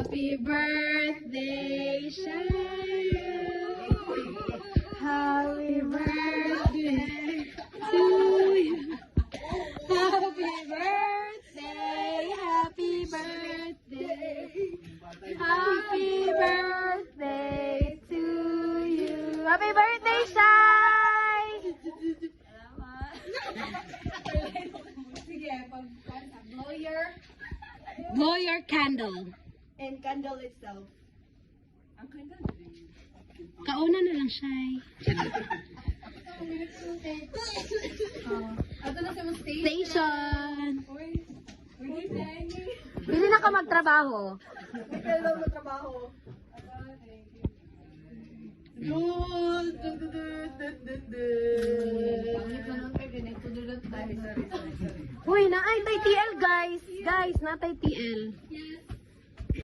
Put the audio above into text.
Happy birthday, Shayo. Happy birthday to you. Happy birthday, happy birthday. Happy birthday to you. Happy birthday, Shay! Sige, Blow your candle. and candle itself. Kauna na lang, Shay. Ato na sa station. Station. Uy, Pili na ka magtrabaho. Ikaw mo trabaho. Uy, naay tay TL, guys. Guys, natay TL. Yes,